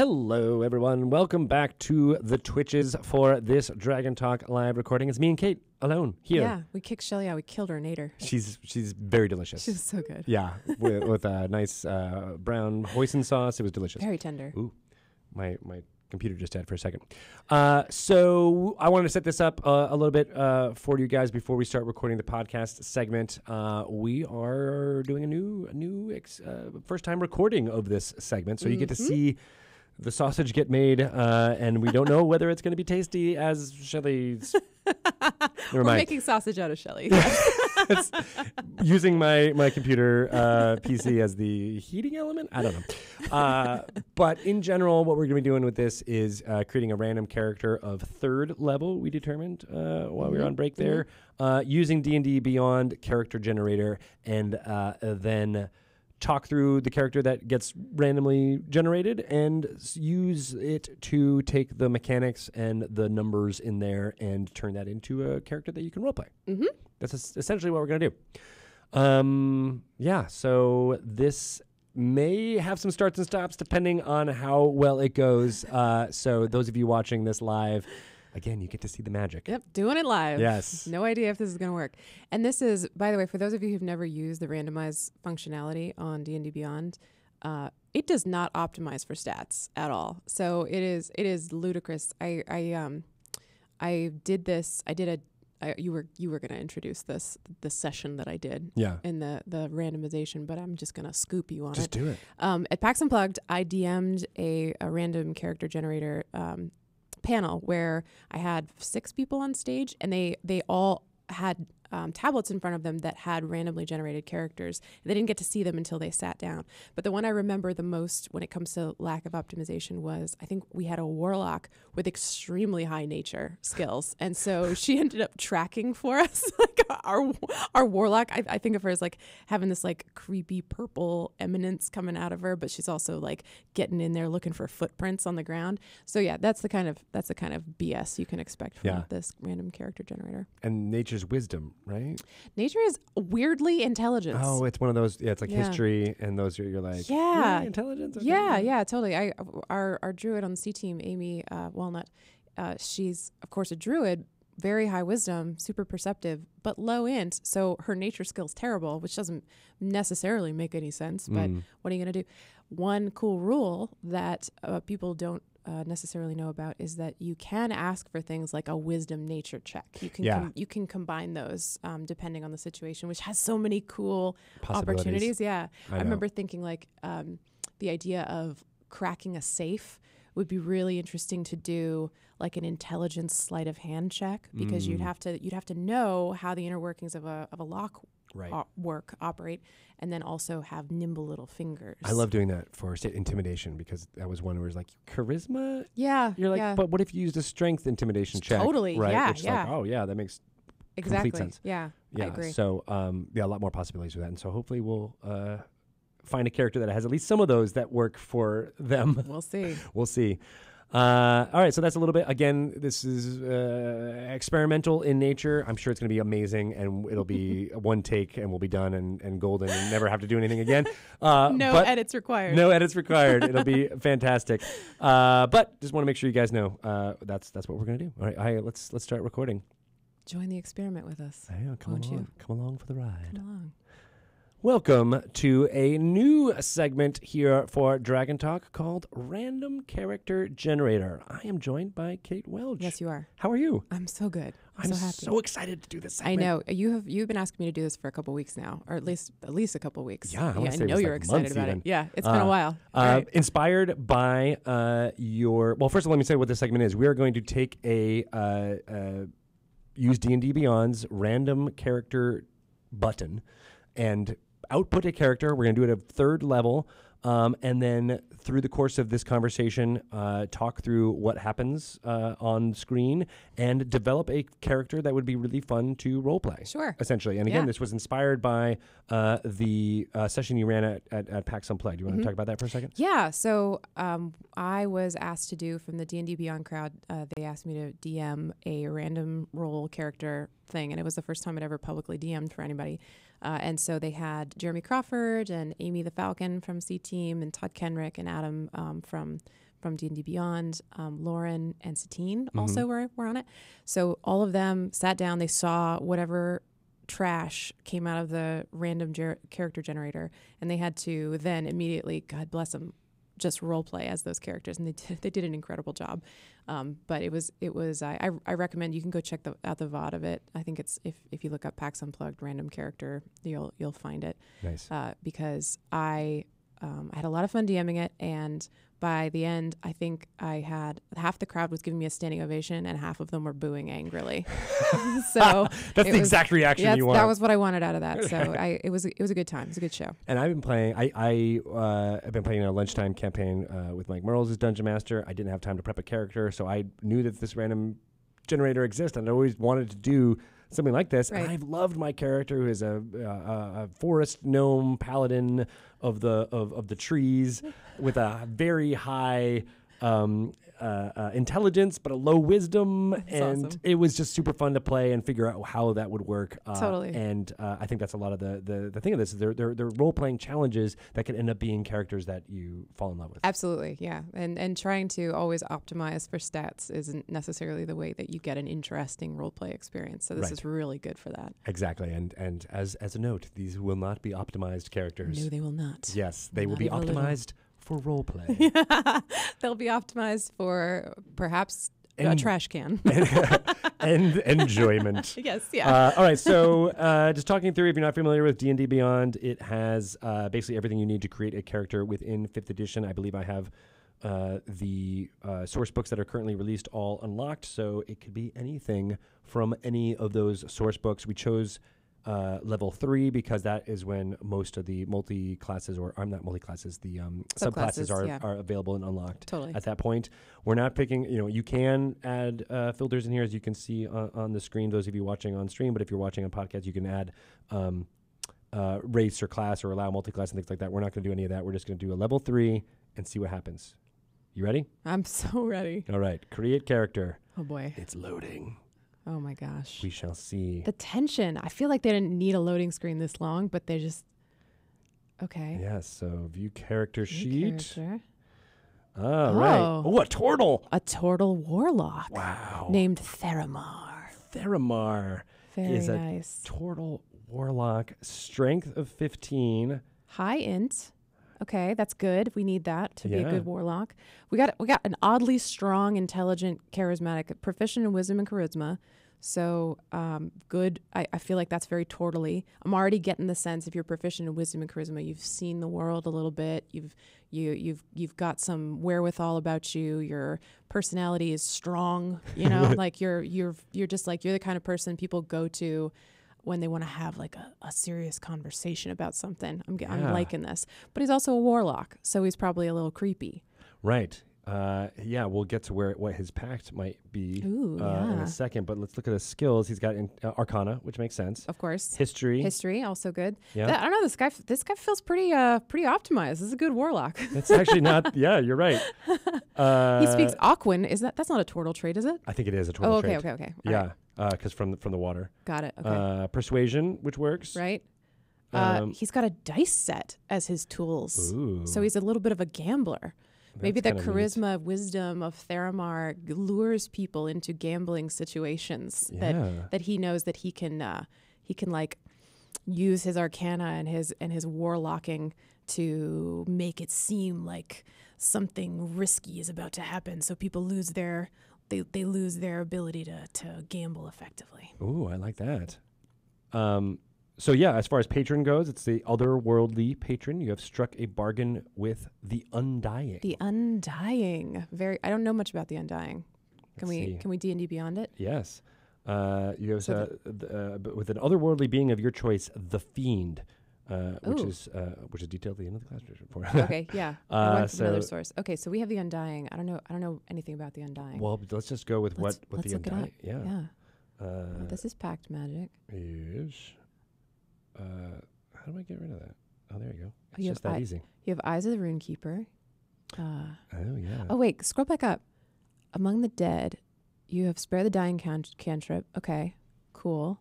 Hello, everyone. Welcome back to the Twitches for this Dragon Talk live recording. It's me and Kate alone here. Yeah, we kicked Shelly out. We killed her nader. She's very delicious. She's so good. Yeah, with a nice brown hoisin sauce. It was delicious. Very tender. Ooh, my computer just died for a second. So I wanted to set this up a little bit for you guys before we start recording the podcast segment. We are doing a new first time recording of this segment, so you get to see the sausage get made, and we don't know whether it's going to be tasty as Shelly's. We're making sausage out of Shelly. It's using my computer PC as the heating element. I don't know. But in general, what we're going to be doing with this is creating a random character of third level, we determined while we were on break there, using D&D Beyond character generator, and then talk through the character that gets randomly generated and use it to take the mechanics and the numbers in there and turn that into a character that you can roleplay. Mm-hmm. That's essentially what we're going to do. Yeah, so this may have some starts and stops depending on how well it goes. So those of you watching this live, again, you get to see the magic. Yep, doing it live. Yes. No idea if this is going to work. And this is, by the way, for those of you who've never used the randomize functionality on D&D Beyond, it does not optimize for stats at all. So it is ludicrous. I did this. You were going to introduce the session that I did in the randomization, but I'm just going to scoop you on it. Just do it. At PAX Unplugged, I DM'd a random character generator panel where I had 6 people on stage, and they all had tablets in front of them that had randomly generated characters. They didn't get to see them until they sat down. But the one I remember the most when it comes to lack of optimization was, I think we had a warlock with extremely high nature skills. And so she ended up tracking for us. Like our warlock, I think of her as like having this like creepy purple eminence coming out of her, but she's also like getting in there looking for footprints on the ground. So yeah, that's the kind of BS you can expect from this random character generator. And nature's wisdom, right? Nature is weirdly intelligence. Oh, it's one of those. Yeah, it's like history, and those are you're like, really? Intelligence. Okay. Yeah, totally. Our druid on the C team, Amy Walnut, she's of course a druid, very high wisdom, super perceptive, but low int. So her nature skill's terrible, which doesn't necessarily make any sense. But what are you gonna do? One cool rule that people don't necessarily know about is that you can ask for things like a wisdom nature check. You can you can combine those depending on the situation, which has so many cool opportunities. Yeah, I remember thinking like the idea of cracking a safe would be really interesting to do, like an intelligence sleight of hand check, because you'd have to know how the inner workings of a lock operate, and then also have nimble little fingers. I love doing that for intimidation, because that was one where it's like charisma. Yeah, you're like, but what if you used a strength intimidation check? Totally, right? Yeah, Which is like, oh yeah, that makes complete sense. Yeah, I agree. So a lot more possibilities with that, and so hopefully we'll find a character that has at least some of those that work for them. We'll see. We'll see. All right, so that's a little bit. Again, this is experimental in nature. I'm sure it's going to be amazing, and it'll be one take, and we'll be done and golden, and never have to do anything again. No edits required. No edits required. It'll be fantastic. But just want to make sure you guys know that's what we're going to do. All right, let's start recording. Join the experiment with us. Yeah, come along for the ride. Come along. Welcome to a new segment here for Dragon Talk called Random Character Generator. I am joined by Kate Welch. Yes, you are. How are you? I'm so good. I'm so happy. So excited to do this segment. I know. You've been asking me to do this for a couple weeks now, or at least a couple weeks. Yeah, I know you're excited about it. Yeah, it's been a while. Inspired by well, first of all, let me say what this segment is. We are going to take use D&D Beyond's random character button and output a character. We're going to do it at third level, and then through the course of this conversation, talk through what happens on screen and develop a character that would be really fun to roleplay. Sure. Essentially. And again, this was inspired by the session you ran at PAX Unplugged. Do you want to talk about that for a second? Yeah. So I was asked to do, from the D&D Beyond crowd, they asked me to DM a random role character thing, and it was the first time I'd ever publicly DM'd for anybody. And so they had Jeremy Crawford and Amy the Falcon from C Team, and Todd Kenrick and Adam from D&D Beyond. Lauren and Satine also were on it. So all of them sat down. They saw whatever trash came out of the random character generator, and they had to then immediately, God bless them, just role play as those characters, and they did an incredible job. But it was I recommend you can go check out the VOD of it. I think it's if you look up PAX Unplugged random character, you'll find it. Nice. Because I had a lot of fun DMing it, and by the end, I think I had half the crowd was giving me a standing ovation, and half of them were booing angrily. So that's the exact reaction you want. That was what I wanted out of that. So it was a good time. It was a good show. And I've been playing. I've been playing a lunchtime campaign with Mike Merles as Dungeon Master. I didn't have time to prep a character, so I knew that this random generator exists, and I always wanted to do something like this. Right. And I've loved my character, who is a forest gnome paladin of the trees with a very high intelligence but a low wisdom. That's and awesome. It was just super fun to play and figure out how that would work. Totally. And I think that's a lot of the thing of this is they're role-playing challenges that can end up being characters that you fall in love with. Absolutely, yeah. And trying to always optimize for stats isn't necessarily the way that you get an interesting role-play experience. So this Right. is really good for that. Exactly. And as a note, these will not be optimized characters. No, they will not. Yes, they will Not be even a little. optimized for roleplay. They'll be optimized for perhaps a And- trash can. and enjoyment. Yes, yeah. All right, so just talking through, if you're not familiar with D&D Beyond, it has basically everything you need to create a character within 5th edition. I believe I have the source books that are currently released all unlocked, so it could be anything from any of those source books. We chose level 3 because that is when most of the multi-classes, or I'm not multi-classes, the subclasses are available and unlocked. Totally. At that point. We're not picking, you can add filters in here, as you can see on the screen, those of you watching on stream, but if you're watching on podcast, you can add race or class or allow multi-class and things like that. We're not going to do any of that. We're just going to do a level 3 and see what happens. You ready? I'm so ready. All right. Create character. Oh, boy. It's loading. Oh, my gosh. We shall see. The tension. I feel like they didn't need a loading screen this long, but they just... Okay. Yes. So view character New sheet. character. Right. Oh, a turtle. A turtle warlock. Wow. Named Theramar. Theramar Very is a nice. turtle warlock. Strength of 15. High int. Okay, that's good. We need that to be a Yeah. good warlock. We got an oddly strong, intelligent, charismatic, proficient in wisdom and charisma. So good. I feel like that's very turtley. I'm already getting the sense if you're proficient in wisdom and charisma, you've seen the world a little bit. You've got some wherewithal about you. Your personality is strong. You know, like you're just like you're the kind of person people go to when they want to have like a serious conversation about something. I'm liking this. But he's also a warlock, so he's probably a little creepy. Right. Yeah, we'll get to what his pact might be Ooh, in yeah. a second, but let's look at his skills. He's got Arcana, which makes sense. Of course. History. History, also good. Yeah. I don't know, this guy feels pretty optimized. This is a good warlock. It's actually not. Yeah, you're right. He speaks Aquan. That's not a turtle trait, is it? I think it is a turtle Oh, okay. trait. All right. Yeah, because from the water. Got it. Okay. Persuasion, which works. Right. He's got a dice set as his tools. Ooh. So he's a little bit of a gambler. Maybe the That's kinda neat. charisma, wisdom of Theramar lures people into gambling situations Yeah. that he knows that he can like use his arcana and his warlocking to make it seem like something risky is about to happen. So people lose their ability to gamble effectively. Ooh, I like that. So yeah, as far as patron goes, it's the otherworldly patron. You have struck a bargain with the Undying. The Undying. I don't know much about the Undying. Can Let's see. we D&D Beyond it? Yes. You have So with an otherworldly being of your choice, the Fiend, which Ooh. is detailed at the end of the class description for. Okay, yeah. I went from another so- source. Okay, so we have the Undying. I don't know anything about the Undying. Well, let's just go with let's what the look it up. Undying. Yeah. Yeah. This is Pact magic. Is. How do I get rid of that? Oh, there you go. It's You have just that easy. You have Eyes of the Runekeeper. Oh yeah. Oh wait, scroll back up. Among the Dead, you have Spare the Dying cantrip. Okay, cool.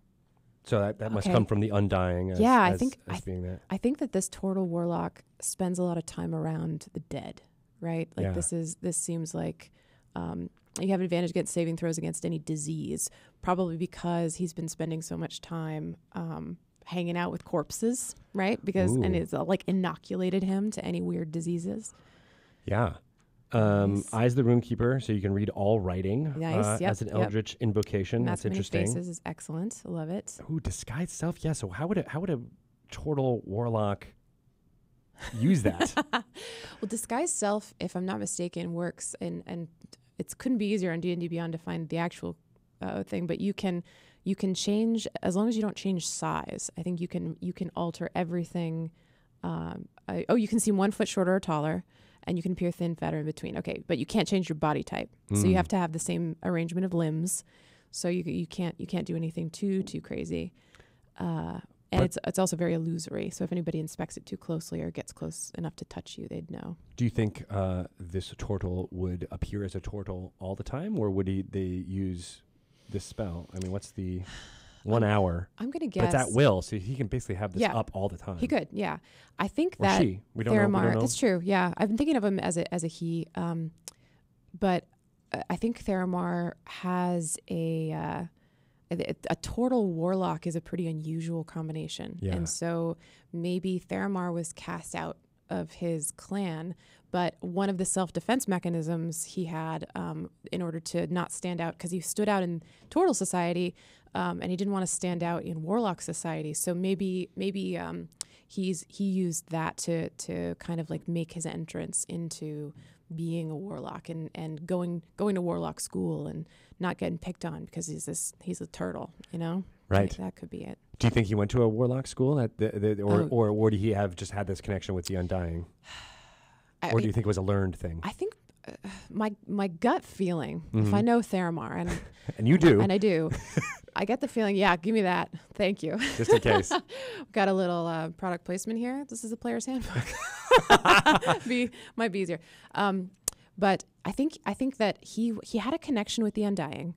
So that must Okay. come from the Undying. As, Yeah, I as, think- as being that. I think that this Turtle Warlock spends a lot of time around the dead, right? Like Yeah. this seems like you have an advantage against saving throws against any disease, probably because he's been spending so much time hanging out with corpses, right? Because and Ooh. it's like inoculated him to any weird diseases. Yeah. Nice. Eyes the Runekeeper, so you can read all writing Nice, yep, as an yep. eldritch invocation. Mask That's Many interesting. Faces is excellent. I love it. Ooh, disguise self. Yeah. So how would a Turtle Warlock use that? Well, disguise self, if I'm not mistaken, works and it couldn't be easier on D&D Beyond to find the actual thing, but you can change as long as you don't change size. I think you can alter everything. You can seem 1 foot shorter or taller, and you can appear thin, fat, or in between. Okay, but you can't change your body type, so you have to have the same arrangement of limbs. So you can't do anything too crazy. And it's also very illusory. So if anybody inspects it too closely or gets close enough to touch you, they'd know. Do you think this turtle would appear as a turtle all the time, or would they use this spell? I mean, what's the 1 hour? I'm gonna But guess. it's at will, so he can basically have this Yeah. up all the time. He could, yeah. I think Or that she. We don't know. Theramar. That's true. Yeah, I've been thinking of him as a he, but I think Theramar has a turtle warlock is a pretty unusual combination, Yeah. and so maybe Theramar was cast out of his clan, but one of the self-defense mechanisms he had in order to not stand out, because he stood out in Turtle Society, and he didn't want to stand out in Warlock Society. So maybe he used that to kind of like make his entrance into being a warlock and going to warlock school and not getting picked on because he's a turtle, you know? Right. That could be it. Do you think he went to a warlock school or did he have just had this connection with the Undying? Or do you think it was a learned thing? I think my gut feeling, if I know Theramar, And you do. and I do, I get the feeling, yeah, give me that. Thank you. Just in case. Got a little product placement here. This is a player's handbook. Might be easier. But I think that he had a connection with the Undying,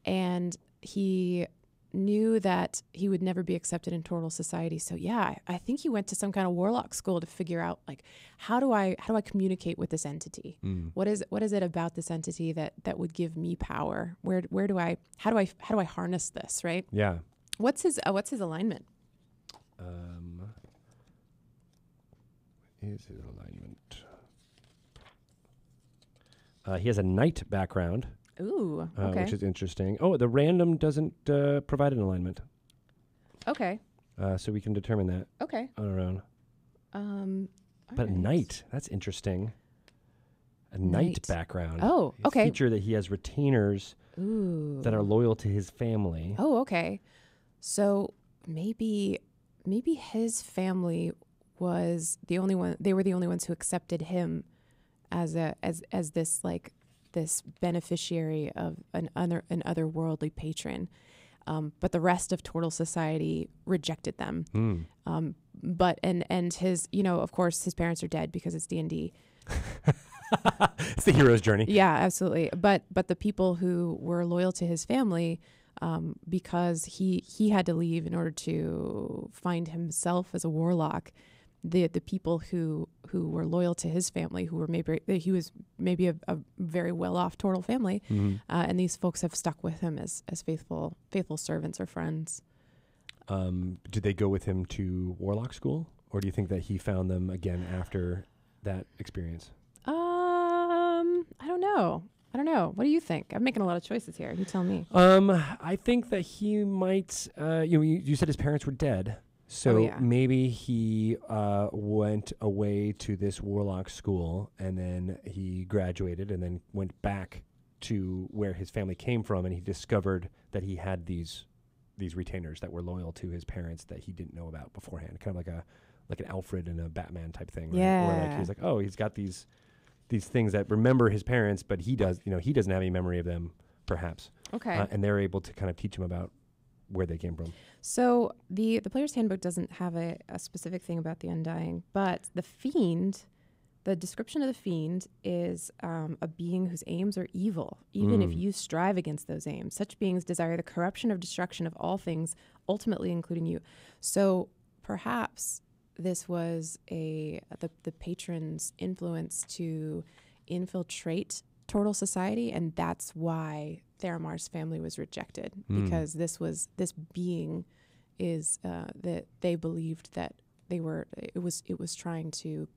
and he knew that he would never be accepted in Turtle Society. So yeah, I think he went to some kind of warlock school to figure out like how do I communicate with this entity? What is it about this entity that would give me power? How do I harness this, right? Yeah. What's his alignment? Is his alignment? He has a knight background. Ooh, okay. Which is interesting. Oh, the random doesn't provide an alignment. Okay. So we can determine that Okay. on our own. But Alright. knight, that's interesting. A knight background. Oh, It's okay. a feature that he has retainers Ooh. that are loyal to his family. Oh, okay. So maybe his family was the only one. They were the only ones who accepted him as this beneficiary of an otherworldly patron. But the rest of Turtle Society rejected them. But his, of course, his parents are dead because it's D&D. It's the hero's journey. Yeah, absolutely. But the people who were loyal to his family, because he had to leave in order to find himself as a warlock. The people who were loyal to his family, he was maybe a very well off Turtle family, and these folks have stuck with him as faithful servants or friends. Did they go with him to warlock school, or do you think that he found them again after that experience? I don't know. What do you think? I'm making a lot of choices here. You tell me. I think that he might. You said his parents were dead. So maybe he went away to this warlock school, and then he graduated and then went back to where his family came from, and he discovered that he had these retainers that were loyal to his parents that he didn't know about beforehand. Kind of like an Alfred and a Batman type thing. Right? Yeah. Where he's like, oh, he's got these things that remember his parents, but he doesn't have any memory of them, perhaps. Okay. And they're able to kind of teach him about where they came from. So the player's handbook doesn't have a specific thing about the Undying, but the Fiend The description of the fiend is a being whose aims are evil, even if you strive against those aims. Such beings desire the corruption of destruction of all things, ultimately including you. So perhaps this was the patron's influence to infiltrate Tortle society, and that's why Theramar's family was rejected, because this being is that they believed that it was trying to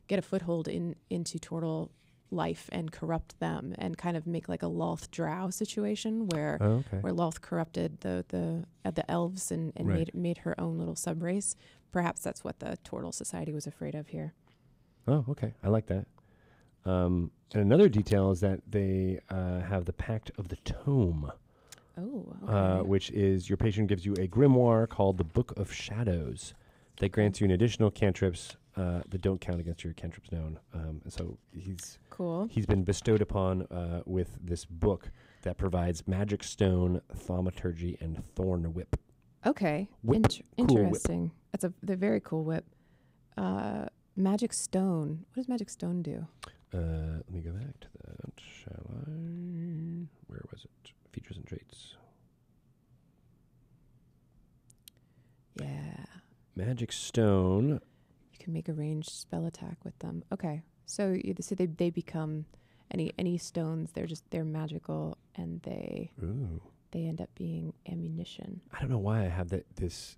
get a foothold into Tortle life and corrupt them, and kind of make like a Loth Drow situation where Loth corrupted the elves and made her own little subrace. Perhaps that's what the Tortle society was afraid of here. Oh, okay. I like that. And another detail is that they have the Pact of the Tome. Oh, okay. Which is your patron gives you a grimoire called the Book of Shadows that grants you an additional cantrips that don't count against your cantrips known. So he's been bestowed upon with this book that provides magic stone, thaumaturgy, and thorn whip. Okay, interesting. That's the very cool whip. Magic stone. What does magic stone do? Let me go back to that. Shall I? Where was it? Features and traits. Yeah. Magic stone. You can make a ranged spell attack with them. Okay. So they become any stones. They're magical, and they end up being ammunition. I don't know why I have this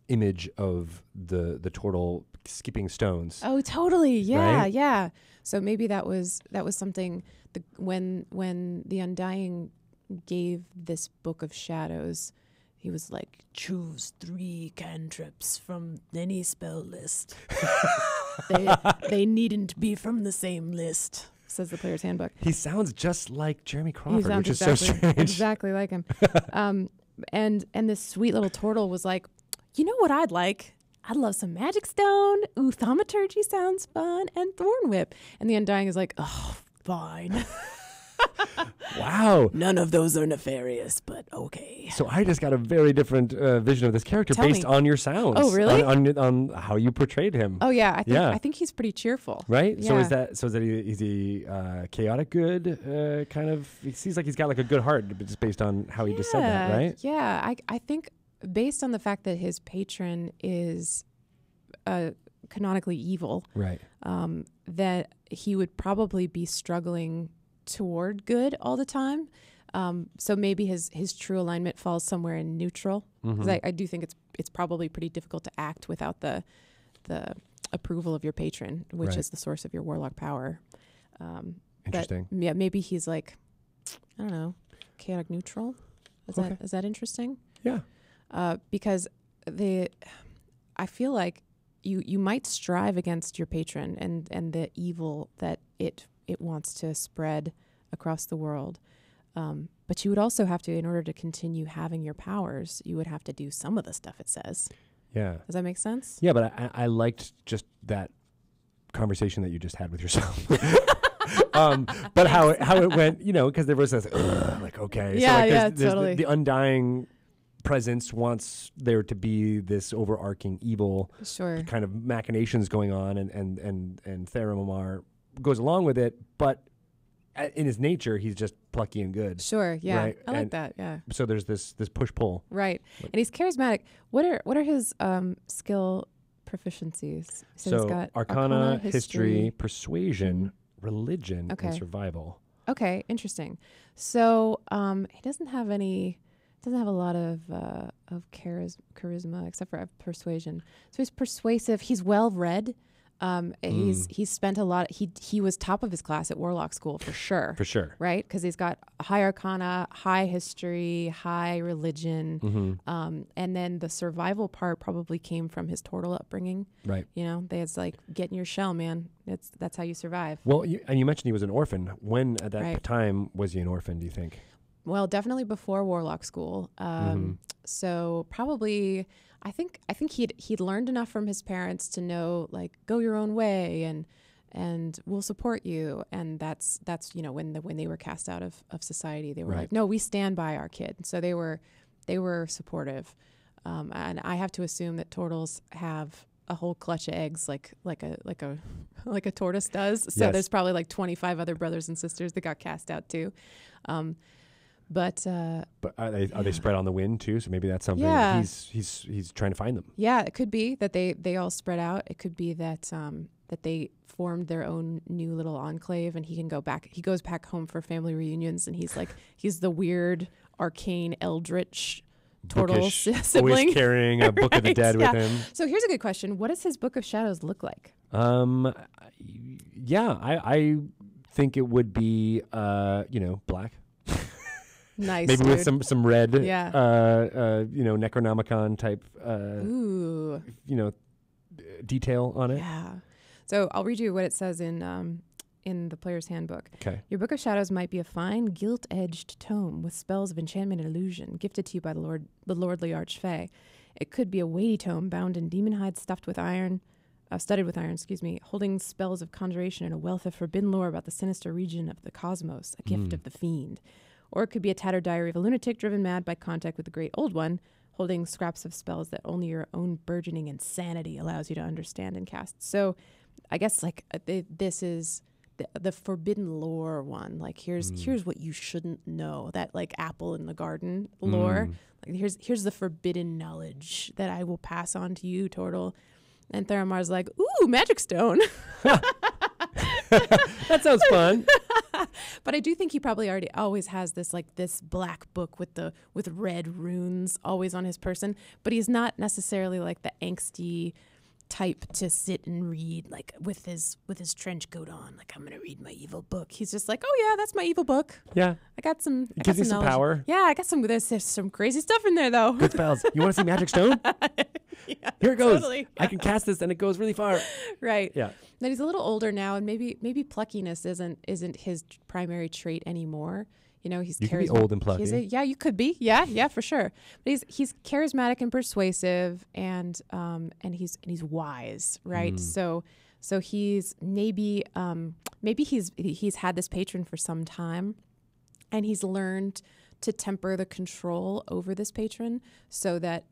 image of the Tortle skipping stones. Oh, totally. Yeah, right? yeah. So maybe that was something when the Undying gave this Book of Shadows, he was like, choose 3 cantrips from any spell list. They needn't be from the same list, says the player's handbook. He sounds just like Jeremy Crawford, which is exactly, so strange. Exactly like him. And this sweet little Tortle was like, you know what I'd like? I'd love some magic stone. Ooh, thaumaturgy sounds fun. And thorn whip. And the Undying is like, oh, fine. Wow. None of those are nefarious, but okay. So I just got a very different vision of this character based on your sounds. Oh, really? On how you portrayed him. Oh, yeah. I think he's pretty cheerful. Right? Yeah. Is he chaotic good? Kind of. It seems like he's got like a good heart, just based on how he just said that, right? Yeah. I think based on the fact that his patron is canonically evil, right? That he would probably be struggling toward good all the time. So maybe his true alignment falls somewhere in neutral. Because I do think it's probably pretty difficult to act without the approval of your patron, which is the source of your warlock power. Interesting. But, yeah, maybe he's like, I don't know, chaotic neutral. Is that interesting? Yeah. Because I feel like you might strive against your patron and the evil that it wants to spread across the world. But you would also have to, in order to continue having your powers, you would have to do some of the stuff it says. Yeah. Does that make sense? Yeah, but I liked just that conversation that you just had with yourself. But how it went, because there was this, like, okay. Yeah, so there's totally. The Undying presence wants there to be this overarching evil kind of machinations going on, and Theramar goes along with it, but in his nature he's just plucky and good. Sure, yeah. Right? I like that, yeah. So there's this push-pull. Right. And he's charismatic. What are his skill proficiencies? So he's got Arcana, History, Persuasion, Religion, and Survival. Okay, interesting. So he doesn't have a lot of charisma except for persuasion. So he's persuasive. He's well read. He's spent a lot. He was top of his class at Warlock School for sure. For sure, right? Because he's got high Arcana, high History, high Religion, and then the survival part probably came from his Tortle upbringing. Right. It's like, get in your shell, man. That's how you survive. Well, and you mentioned he was an orphan. When at that time was he an orphan, do you think? Well, definitely before Warlock School. So probably, I think he'd learned enough from his parents to know, like, go your own way and we'll support you. And that's when they were cast out of society, they were like, no, we stand by our kid. So they were supportive. And I have to assume that Tortles have a whole clutch of eggs like a tortoise does. So Yes. there's probably like 25 other brothers and sisters that got cast out too. But are they spread on the wind too? So maybe that's something Yeah. he's trying to find them. yeah, it could be that they all spread out. It could be that that they formed their own new little enclave, and he can go back. He goes back home for family reunions, and he's the weird, arcane, eldritch turtle Bookish, sibling. always carrying a Book of the Right, Dead yeah. with him. So here's a good question: what does his Book of Shadows look like? Yeah, I think it would be black. Nice, Maybe dude. with some red, Yeah. Necronomicon type, Ooh, detail on it. yeah. So I'll read you what it says in the player's handbook. Okay. Your Book of Shadows might be a fine, gilt-edged tome with spells of enchantment and illusion, gifted to you by the lordly archfey. It could be a weighty tome bound in demon hide, studded with iron, holding spells of conjuration and a wealth of forbidden lore about the sinister region of the cosmos, a gift of the fiend. Or it could be a tattered diary of a lunatic driven mad by contact with the Great Old One, holding scraps of spells that only your own burgeoning insanity allows you to understand and cast. So I guess this is the forbidden lore one. Like here's what you shouldn't know. That like apple in the garden lore. Like here's the forbidden knowledge that I will pass on to you, Tortle. And Theramar's like, ooh, magic stone. That sounds fun. But I do think he probably always has this black book with red runes always on his person. But he's not necessarily like the angsty type to sit and read like with his trench coat on. Like, I'm gonna read my evil book. He's just like, oh yeah, that's my evil book. Yeah. I got some. It gives you some knowledge. power. Yeah, I got some. There's some crazy stuff in there though. Good spells. You want to see Magic Stone? Yeah, Here it goes. totally. I can cast this and it goes really far. Right. Yeah. That he's a little older now, and maybe pluckiness isn't his primary trait anymore. You know, he's You can be charismatic. old and plucky. Yeah, you could be. Yeah, for sure. But he's charismatic and persuasive, and he's wise, right? So he's maybe he's had this patron for some time, and he's learned to temper the control over this patron so that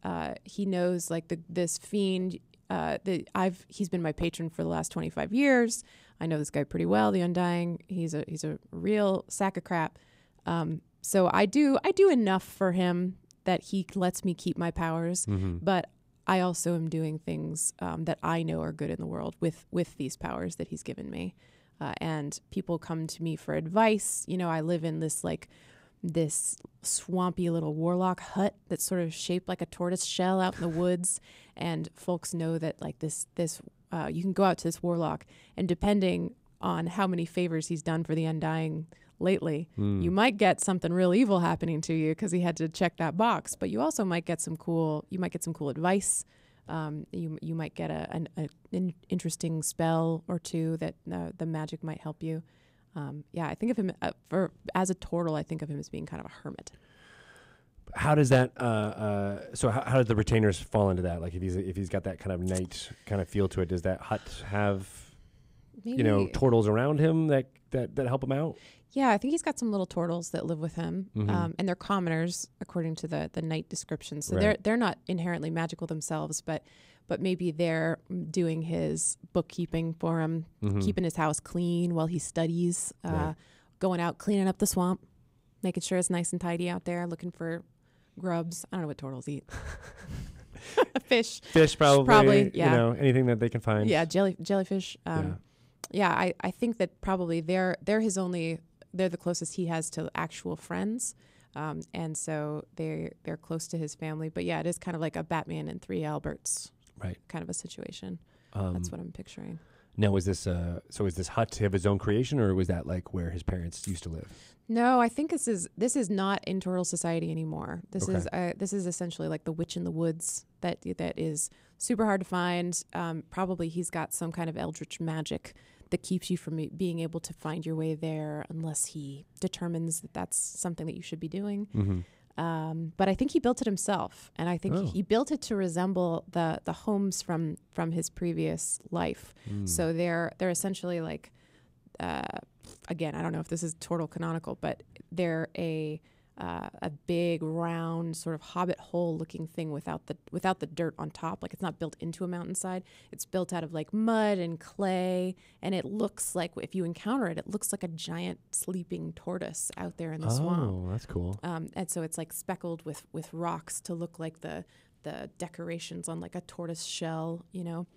he knows like this fiend. He's been my patron for the last 25 years. I know this guy pretty well. The Undying. He's a real sack of crap. So I do enough for him that he lets me keep my powers, but I also am doing things that I know are good in the world with these powers that he's given me. And people come to me for advice. You know, I live in this swampy little warlock hut that's sort of shaped like a tortoise shell out in the woods, and folks know that like this you can go out to this warlock, and depending on how many favors he's done for the Undying lately, you might get something real evil happening to you because he had to check that box. But you also might get some cool advice. You might get an interesting spell or two that the magic might help you. I think of him as a turtle. I think of him as being kind of a hermit. How does that? So how do the retainers fall into that? Like if he's got that kind of knight kind of feel to it, does that hut have Maybe, turtles around him that help him out? Yeah, I think he's got some little turtles that live with him, Mm-hmm. and they're commoners according to the knight description. So Right. they're not inherently magical themselves, but maybe they're doing his bookkeeping for him, keeping his house clean while he studies, Right. going out cleaning up the swamp, making sure it's nice and tidy out there, looking for grubs. I don't know what turtles eat. Fish. Fish probably. Yeah. Anything that they can find. Yeah, jellyfish. I think that probably they're the closest he has to actual friends, and so they're close to his family. But yeah, it is kind of like a Batman and 3 Alberts, Right. kind of a situation. That's what I'm picturing. Now, is this hut of his own creation, or was that like where his parents used to live? No, I think this is not in Turtle Society anymore. This is essentially like the witch in the woods that is super hard to find. Probably he's got some kind of eldritch magic that keeps you from being able to find your way there unless he determines that that's something that you should be doing. Mm-hmm. But I think he built it himself, and I think he built it to resemble the homes from his previous life. So they're essentially like, again, I don't know if this is total canonical, but they're a a big round sort of hobbit hole looking thing without the dirt on top. Like it's not built into a mountainside. It's built out of like mud and clay, and it looks like, if you encounter it, it looks like a giant sleeping tortoise out there in the swamp. Oh, that's cool. And so it's like speckled with rocks to look like the decorations on like a tortoise shell, you know.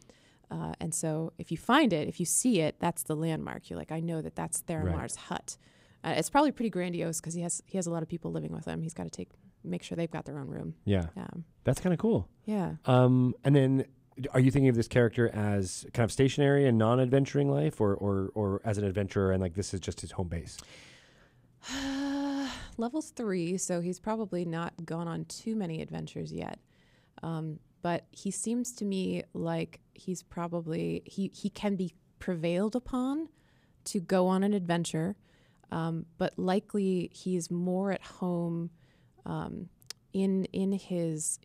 And so if you find it, if you see it, that's the landmark. You're like, I know that's Theramar's hut. It's probably pretty grandiose because he has a lot of people living with him. He's got to make sure they've got their own room. Yeah. That's kind of cool. Yeah. And then are you thinking of this character as kind of stationary and non-adventuring life or as an adventurer and like this is just his home base? Level's 3, so he's probably not gone on too many adventures yet. But he seems to me like he's probably, he can be prevailed upon to go on an adventure. But likely he's more at home in his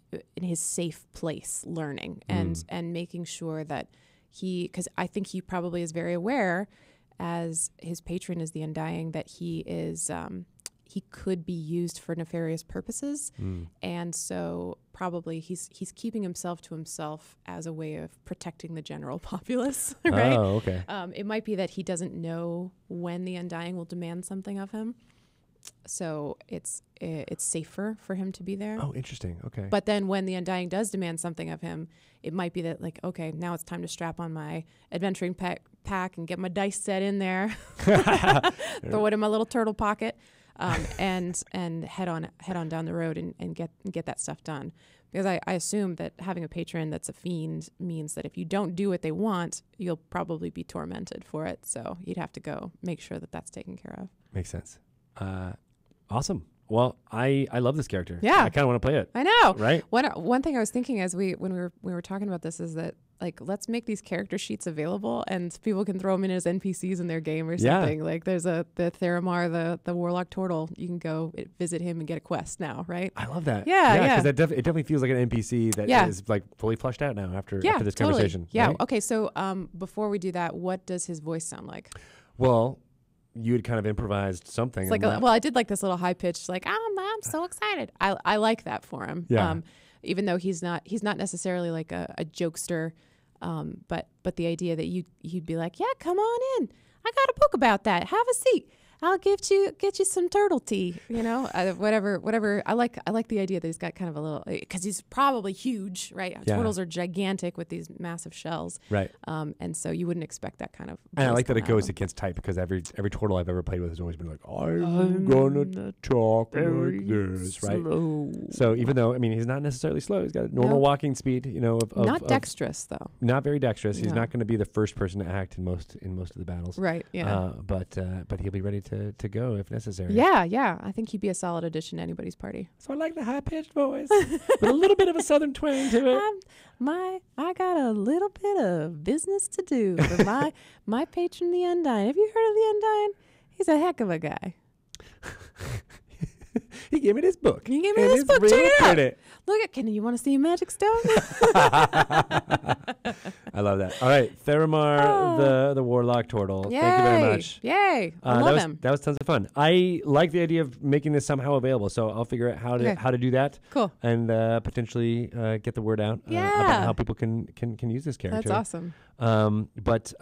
safe place learning and making sure that because I think he probably is very aware, as his patron is the Undying, that he is he could be used for nefarious purposes, and so probably he's keeping himself to himself as a way of protecting the general populace. Right? Oh, okay. It might be that he doesn't know when the Undying will demand something of him, so it's safer for him to be there. Oh, interesting. Okay. But then when the Undying does demand something of him, it might be that like, okay, now it's time to strap on my adventuring pack and get my dice set in there, throw it in my little turtle pocket. And head on down the road and get that stuff done, because I assume that having a patron that's a fiend means that if you don't do what they want, you'll probably be tormented for it. So you'd have to go make sure that that's taken care of. Makes sense. Awesome. Well, I love this character. Yeah, I kind of want to play it. I know. Right. One thing I was thinking as we were talking about this is that, like, let's make these character sheets available and people can throw them in as NPCs in their game or something. Like there's the Theramar, the Warlock Turtle. You can go visit him and get a quest now, right? I love that. Yeah. Because it definitely feels like an NPC that is like fully fleshed out now after this conversation. Yeah. Right? Okay. So before we do that, what does his voice sound like? Well, you had kind of improvised something. It's like I did like this little high pitched, like I'm so excited. I like that for him. Yeah. Even though he's not necessarily like a jokester. But the idea that you'd be like, yeah, come on in. I got a book about that. Have a seat. I'll get you some turtle tea. You know, whatever. I like the idea that he's got kind of a little, because he's probably huge, right? Yeah. Turtles are gigantic with these massive shells, right? And so you wouldn't expect that kind of. And I like that it goes against type, because every turtle I've ever played with has always been like, I'm gonna talk like this, right? Slow. So even though he's not necessarily slow, he's got normal walking speed. You know, not dexterous though. Not very dexterous. He's No. not going to be the first person to act in most of the battles, Right. Yeah. But he'll be ready to go if necessary. Yeah. I think he'd be a solid addition to anybody's party. So I like the high pitched voice with a little bit of a southern twang to it. I got a little bit of business to do for my patron, the Undying. Have you heard of the Undying? He's a heck of a guy. He gave me this book. Check it out. Look you want to see a magic stone? I love that. All right, Theramar, the Warlock Turtle. Yay. Thank you very much. Yay! I love him. That was tons of fun. I like the idea of making this somehow available, so I'll figure out how to do that. Cool. And potentially get the word out about how people can use this character. That's awesome. But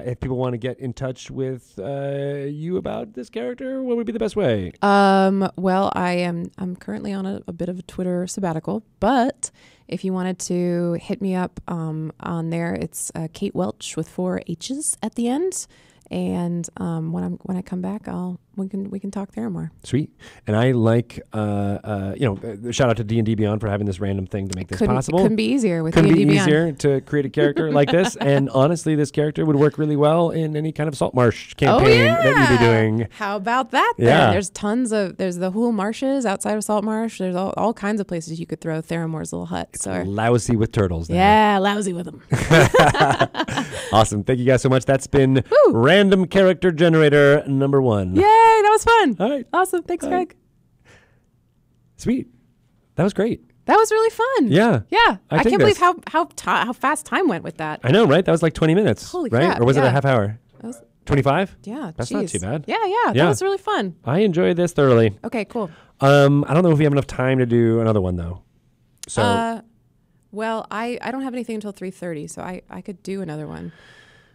if people want to get in touch with you about this character, what would be the best way? Well, I'm currently on a bit of a Twitter sabbatical, but if you wanted to hit me up on there, it's Kate Welch with 4 H's at the end. And when I come back, we can talk there more. Sweet. And I like shout out to D&D Beyond for having this random thing to make this possible. Couldn't be easier with Couldn't D&D be Beyond. easier to create a character like this. And honestly, this character would work really well in any kind of Saltmarsh campaign that you'd be doing. How about that then? Yeah. There's the Hool Marshes outside of Saltmarsh. There's all kinds of places you could throw Theramar's little hut. It's lousy with turtles. Yeah, lousy with them. Awesome. Thank you guys so much. That's been Random Character Generator number 1. Yay, that was fun. All right. Awesome. Thanks, Greg. Sweet. That was great. That was really fun. Yeah. Yeah. I can't believe this. how fast time went with that. I know, right? That was like 20 minutes. Holy right? crap, Or was it yeah. a half hour? That was 25? Yeah. That's geez. not too bad. Yeah. That was really fun. I enjoyed this thoroughly. Okay, cool. I don't know if we have enough time to do another one though. So well, I don't have anything until 3:30, so I could do another one,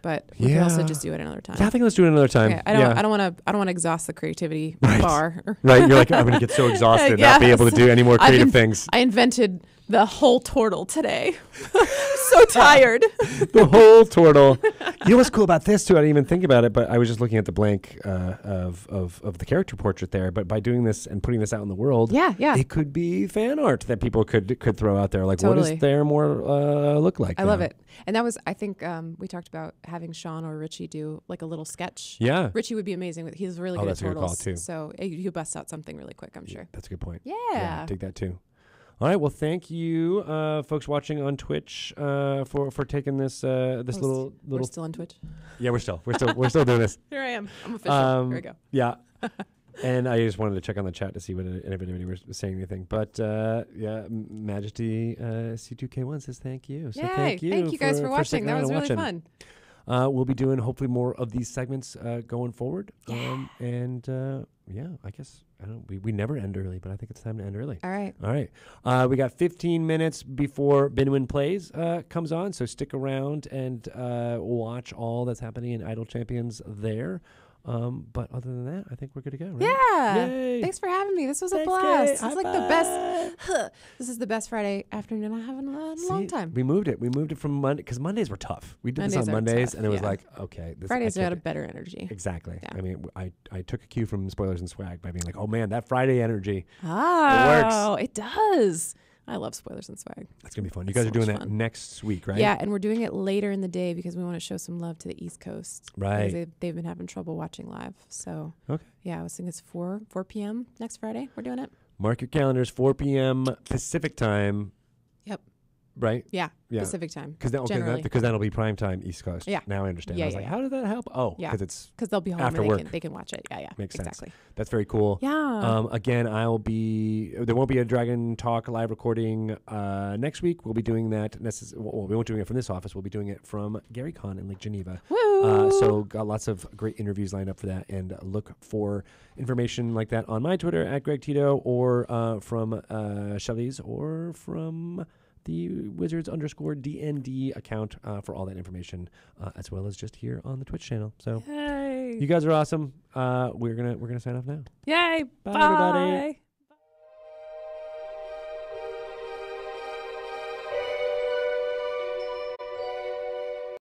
but we can also just do it another time. Yeah, I think let's do it another time. Okay, I don't want to exhaust the creativity bar. Right, you're like, I'm going to get so exhausted and not be able to do any more creative things. I invented the whole turtle today. So tired. The whole turtle. You know what's cool about this too? I didn't even think about it, but I was just looking at the blank of the character portrait there. But by doing this and putting this out in the world, it could be fan art that people could throw out there. Like, totally. What does there more look like? I love it. And that was, I think, we talked about having Sean or Richie do like a little sketch. Yeah, Richie would be amazing with. He's really good at that's a good turtles. call too. So you bust out something really quick, I'm sure. That's a good point. Yeah, dig that too. All right. Well, thank you, folks watching on Twitch, for taking this little. We're still on Twitch. Yeah, we're still doing this. Here I am. I'm official. Here we go. Yeah. And I just wanted to check on the chat to see if anybody was saying anything. But Majesty C2K1 says thank you. So thank you guys for watching. That was really fun. We'll be doing hopefully more of these segments going forward. Yeah. I guess we never end early, but I think it's time to end early. All right. We got 15 minutes before Binwin Plays comes on, so stick around and watch all that's happening in Idol Champions there. But other than that, I think we're good to go, right? Yeah. Yay. Thanks for having me. This was a blast. It's like the best. This is the best Friday afternoon I have in a long time. We moved it. We moved it from Monday because Mondays were tough. We did this on Mondays, and it was like, okay, Fridays had a better energy. Exactly. Yeah. I mean, I took a cue from Spoilers and Swag by being like, oh man, that Friday energy. Oh, it does. I love Spoilers and Swag. That's going to be fun. You guys are doing that next week, right? Yeah, and we're doing it later in the day because we want to show some love to the East Coast. Right. Because they've been having trouble watching live. So, yeah, I was thinking it's 4 p.m. next Friday. We're doing it. Mark your calendars, 4 p.m. Pacific time. Yep. Right? Yeah. Pacific time. Because that'll be prime time East Coast. Yeah. Now I understand. Yeah, I was like, how did that help? Oh, because they'll be home after and work. they can watch it. Yeah. Makes exactly. sense. That's very cool. Yeah. Again, there won't be a Dragon Talk live recording next week. We'll be doing that. We won't doing it from this office. We'll be doing it from GaryCon in Lake Geneva. Woo! So got lots of great interviews lined up for that, and look for information like that on my Twitter at Greg Tito, or from Shelley's, or from the Wizards_DND account for all that information, as well as just here on the Twitch channel. So Yay. you guys are awesome. We're gonna sign off now. Yay! Bye. Everybody.